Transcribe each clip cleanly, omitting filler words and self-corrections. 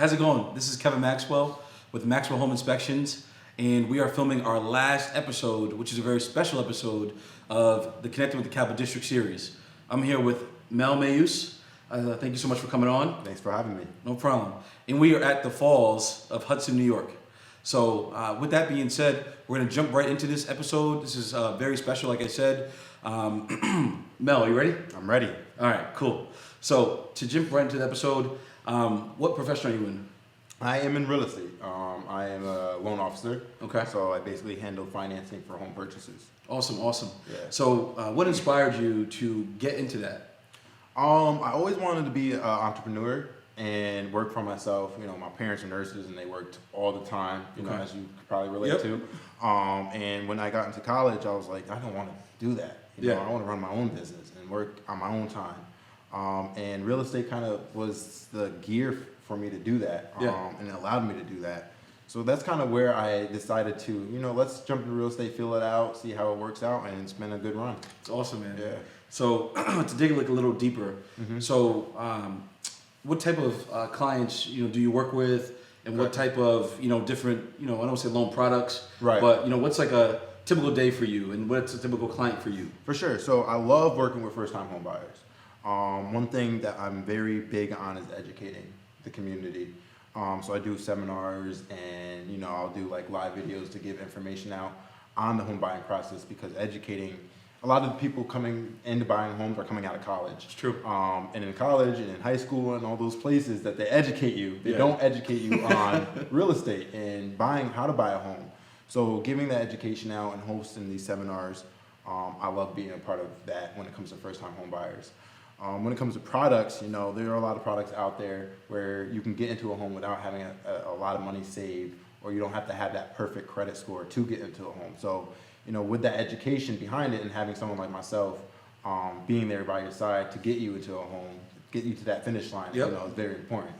How's it going? This is Kevin Maxwell with Maxwell Home Inspections, and we are filming our last episode, which is a very special episode of the Connecting with the Capital District series. I'm here with Mell Meus. Thank you so much for coming on. Thanks for having me. No problem. And we are at the Falls of Hudson, New York. So with that being said, we're going to jump right into this episode. This is very special, like I said. Mel, you ready? I'm ready. All right, cool. So to jump right into the episode, what profession are you in? I am in real estate. I am a loan officer. Okay. So I basically handle financing for home purchases. Awesome. Yeah. So what inspired you to get into that? I always wanted to be an entrepreneur and work for myself. You know, my parents are nurses and they worked all the time, you know, as you could probably relate to. And when I got into college, I was like, I don't want to do that. You know, I want to run my own business and work on my own time. And real estate kind of was the gear for me to do that. And it allowed me to do that. So that's kind of where I decided to, you know, let's jump into real estate, feel it out, see how it works out, and it's been a good run. It's awesome, man. Yeah. So to dig like a little deeper, so what type of clients, you know, do you work with, and what type of, you know, different, you know, I don't want to say loan products, but, you know, what's like a typical day for you, and what's a typical client for you? For sure. So I love working with first-time home buyers. One thing that I'm very big on is educating the community. So I do seminars, and, you know, I'll do like live videos to give information out on the home buying process, because educating, a lot of the people coming into buying homes are coming out of college. It's true. And in college and in high school and all those places that they educate you, they don't educate you on real estate and buying, how to buy a home. So giving that education out and hosting these seminars, I love being a part of that when it comes to first-time home buyers. When it comes to products, you know, there are a lot of products out there where you can get into a home without having a lot of money saved, or you don't have to have that perfect credit score to get into a home. So, you know, with that education behind it and having someone like myself being there by your side to get you into a home, get you to that finish line, you know, is very important.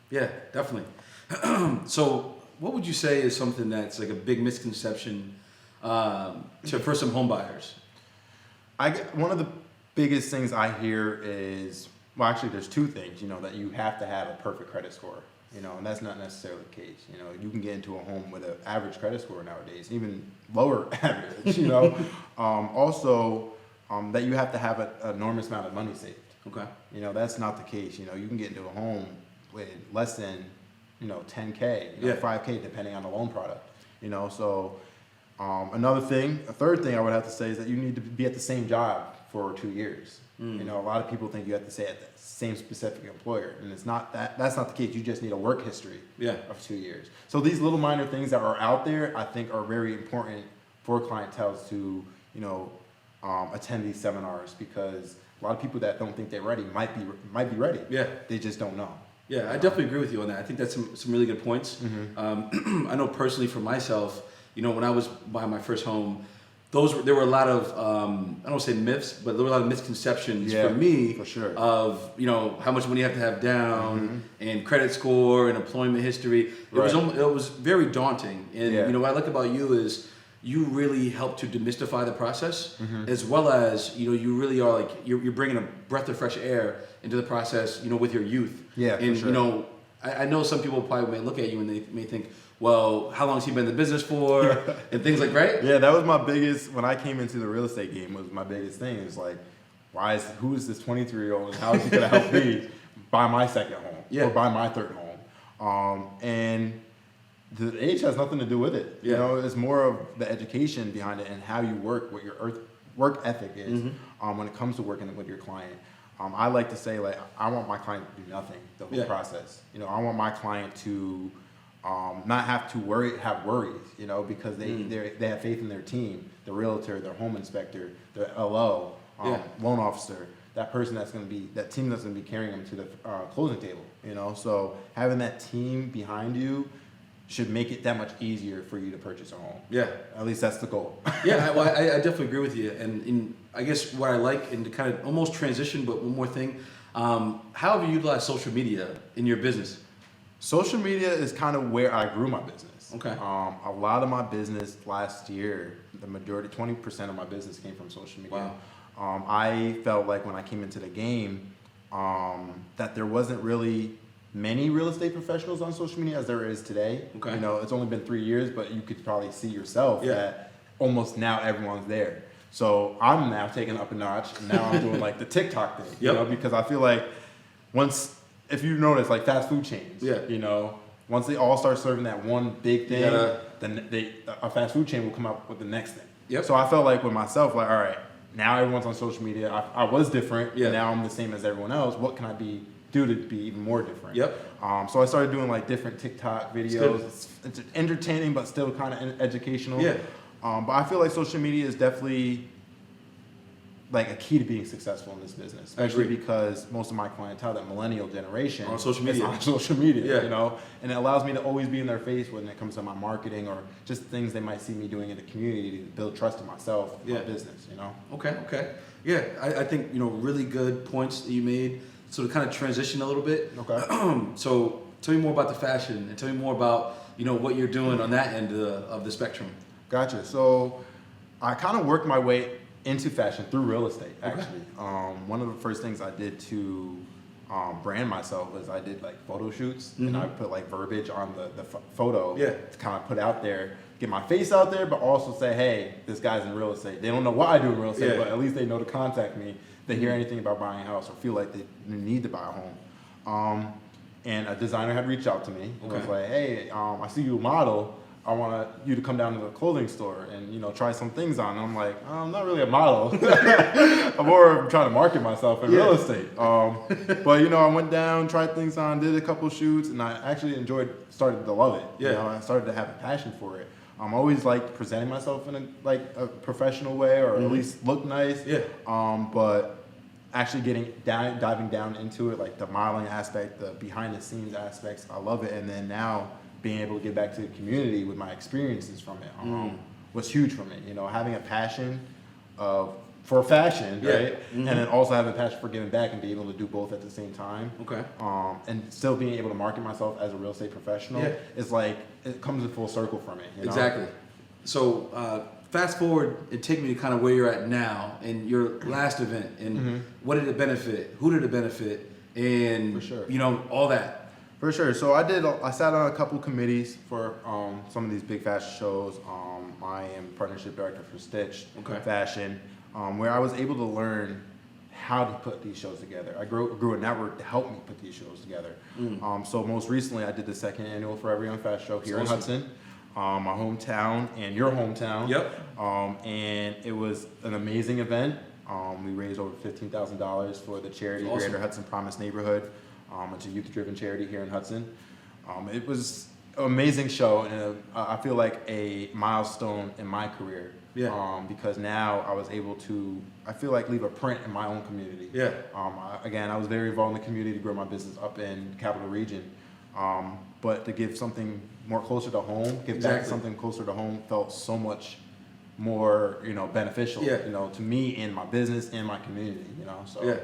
Yeah, definitely. So what would you say is something that's like a big misconception to first-time home buyers? One of the biggest things I hear is, well, actually there's two things, you know, that you have to have a perfect credit score, you know, and that's not necessarily the case. You know, you can get into a home with an average credit score nowadays, even lower average, you know. Also, that you have to have an enormous amount of money saved. Okay. You know, that's not the case. You know, you can get into a home with less than, you know, 10K, you know, 5K, depending on the loan product, you know. So a third thing I would have to say is that you need to be at the same job for 2 years. You know, a lot of people think you have to stay at the same specific employer, and it's not that. That's not the case. You just need a work history of 2 years. So these little minor things that are out there, I think, are very important for clientele to, you know, attend these seminars, because a lot of people that don't think they're ready might be ready. Yeah, they just don't know. Yeah, I definitely agree with you on that. I think that's some really good points. I know personally for myself, you know, when I was buying my first home, there were a lot of I don't want to say myths, but there were a lot of misconceptions for me, for sure, of, you know, how much money you have to have down and credit score and employment history. It was very daunting. And you know, what I like about you is you really help to demystify the process, as well as, you know, you really are like you're bringing a breath of fresh air into the process, you know, with your youth. Yeah, and for sure. You know, I know some people probably may look at you and they may think, well, how long has he been in the business for, and things like, right? Yeah, that was my biggest, when I came into the real estate game, was my biggest thing. It was like, who is this 23-year-old, and how is he going to help me buy my second home or buy my third home? And the age has nothing to do with it. You know, it's more of the education behind it and how you work, what your work ethic is when it comes to working with your client. I like to say, like, I want my client to do nothing the whole process. You know, I want my client to not have to have worries, you know, because they have faith in their team, the realtor, their home inspector, the LO, loan officer, that person that team that's going to be carrying them to the closing table, you know. So having that team behind you should make it that much easier for you to purchase a home. Yeah. At least that's the goal. I definitely agree with you. And I guess what I like, and to kind of almost transition, but one more thing, how have you utilized social media in your business? Social media is kind of where I grew my business. Okay. A lot of my business last year, the majority, 20% of my business came from social media. Wow. I felt like when I came into the game, that there wasn't really many real estate professionals on social media as there is today. Okay. You know, it's only been 3 years, but you could probably see yourself that almost now everyone's there. So I'm now taking it up a notch, and now I'm doing like the TikTok thing, you know, because I feel like if you notice, like fast food chains, you know, once they all start serving that one big thing, then a fast food chain will come up with the next thing. Yep. So I felt like with myself, like, all right, now everyone's on social media. I was different, and now I'm the same as everyone else. What can I do to be even more different? So I started doing like different TikTok videos. It's entertaining, but still kind of educational. But I feel like social media is definitely like a key to being successful in this business, especially because most of my clientele, that millennial generation, on social media, you know, and it allows me to always be in their face when it comes to my marketing or just things they might see me doing in the community to build trust in myself, my business, you know. Okay. Yeah, I think, you know, really good points that you made. So to kind of transition a little bit. Okay. So tell me more about the fashion and tell me more about, you know, what you're doing on that end of the spectrum. Gotcha. So I kind of worked my way into fashion through real estate, actually. One of the first things I did to brand myself was I did like photo shoots, and I put like verbiage on the photo to kind of put out there, get my face out there, but also say, hey, this guy's in real estate. They don't know what I do in real estate, but at least they know to contact me. They hear anything about buying a house or feel like they need to buy a home. And a designer had reached out to me and was like, hey, I see you a model. I want you to come down to the clothing store and, you know, try some things on. And I'm like, I'm not really a model. I'm more trying to market myself in real estate. But, you know, I went down, tried things on, did a couple shoots, and I actually started to love it. You know, I started to have a passion for it. I always liked presenting myself in a professional way, or at least look nice. But actually diving down into it, like the modeling aspect, the behind the scenes aspects, I love it. And then now being able to give back to the community with my experiences from it was huge for me. You know, having a passion for fashion, right? And then also having a passion for giving back and being able to do both at the same time. And still being able to market myself as a real estate professional is like, it comes in full circle for me. You know? Exactly. So fast forward and take me to kind of where you're at now and your last event and what did it benefit? Who did it benefit? And, you know, all that. For sure. So I sat on a couple committees for some of these big fashion shows. I am partnership director for Stitch Fashion, where I was able to learn how to put these shows together. I grew a network to help me put these shows together. So most recently, I did the second annual Forever Young Fashion Show here in Hudson, my hometown and your hometown. And it was an amazing event. We raised over $15,000 for the charity Greater Hudson Promise Neighborhood. It's a youth-driven charity here in Hudson. It was an amazing show, and I feel like a milestone in my career. Because now I was able to, I feel like, leave a print in my own community. Again, I was very involved in the community to grow my business up in Capital Region. But to give something more closer to home, give back something closer to home, felt so much more, you know, beneficial, you know, to me and my business and my community, you know. So.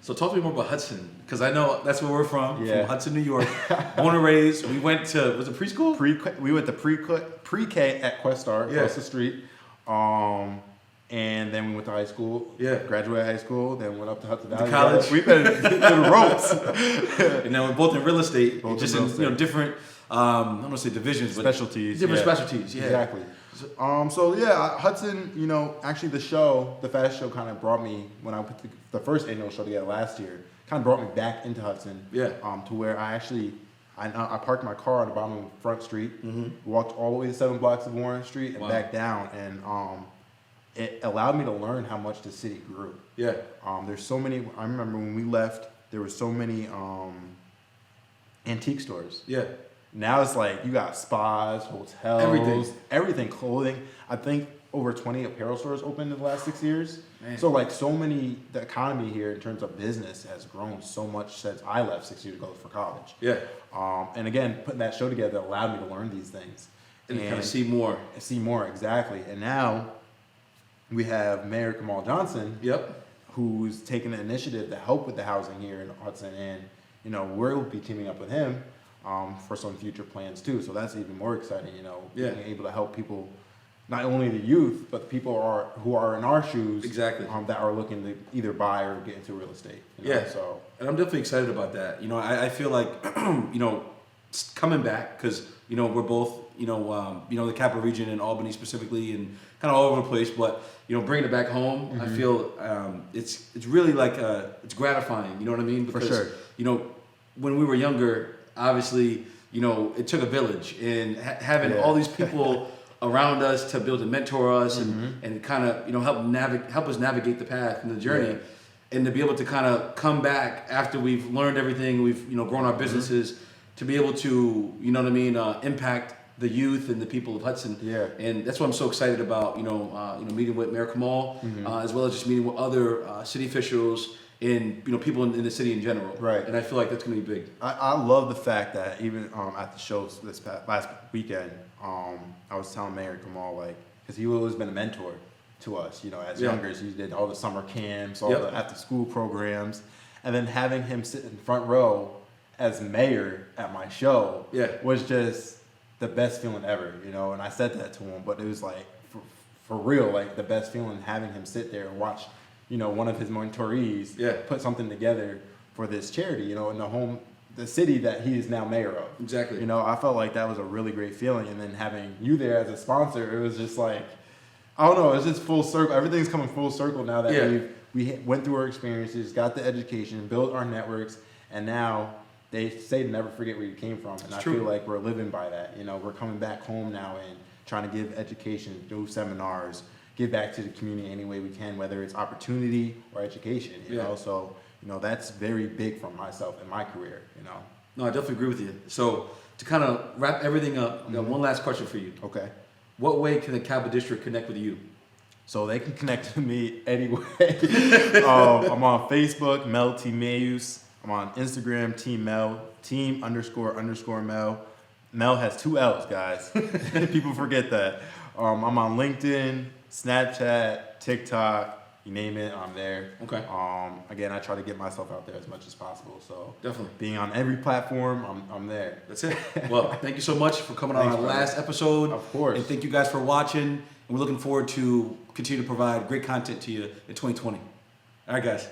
So talk to me more about Hudson, because I know that's where we're from Hudson, New York. Born and raised. We went to, was it preschool? We went to pre-K at Questar, across the street. And then we went to high school. Graduated high school, then went up to Hudson Valley. To college. We've been to the ropes. And now we're both in real estate, just in you know, different, I don't want to say divisions, but specialties. Different specialties, Exactly. Hudson, you know, actually the fashion show kind of brought me, when I put the first annual show together last year, kind of brought me back into Hudson. To where I parked my car on the bottom of Front Street, walked all the way to 7 blocks of Warren Street and back down, and it allowed me to learn how much the city grew. There's so many, I remember when we left, there were so many antique stores. Now it's like you got spas, hotels, everything, clothing. I think over 20 apparel stores opened in the last 6 years. So like the economy here in terms of business has grown so much since I left 6 years ago for college. And again, putting that show together allowed me to learn these things. And kind of see more. See more, exactly. And now we have Mayor Kamal Johnson, who's taken the initiative to help with the housing here in Hudson. And, you know, we'll be teaming up with him for some future plans too. So that's even more exciting, you know, being able to help people not only the youth, but the people who are in our shoes, exactly, that are looking to either buy or get into real estate. You know? Yeah. So, and I'm definitely excited about that. You know, I feel like coming back because we're both the capital region in Albany specifically and kind of all over the place, but bringing it back home, I feel it's really like it's gratifying. You know what I mean? Because, for sure. When we were younger, obviously, it took a village and having all these people around us to build and mentor us and kind of help us navigate the path and the journey, and to be able to kind of come back after we've learned everything, we've grown our businesses, to be able to impact the youth and the people of Hudson. And that's what I'm so excited about. Meeting with Mayor Kamal, as well as just meeting with other city officials and people in the city in general. Right. And I feel like that's going to be big. I love the fact that even at the shows last weekend, I was telling Mayor Kamal, because he's always been a mentor to us, as youngers. He did all the summer camps, all the after school programs, and then having him sit in front row as mayor at my show was just the best feeling ever, and I said that to him, but it was for real, the best feeling having him sit there and watch, one of his mentorees put something together for this charity, in the city that he is now mayor of. Exactly. I felt like that was a really great feeling, and then having you there as a sponsor, it was just I don't know, it's just full circle. Everything's coming full circle now that we went through our experiences, got the education, built our networks, and now they say to never forget where you came from, and I feel like we're living by that. We're coming back home now and trying to give education, do seminars, give back to the community any way we can, whether it's opportunity or education. You know, so that's very big for myself in my career. No, I definitely agree with you. So to kind of wrap everything up, I got one last question for you. Okay. What way can the Capital District connect with you? So they can connect to me anyway. I'm on Facebook, Mell Meus. I'm on Instagram, Team Mell, Team__Mell. Mell has 2 L's, guys. People forget that. I'm on LinkedIn, Snapchat, TikTok, you name it, I'm there. Okay. Again, I try to get myself out there as much as possible. So definitely being on every platform, I'm there. That's it. Well, thank you so much for coming on our last episode. Of course. And thank you guys for watching. And we're looking forward to continue to provide great content to you in 2020. All right, guys.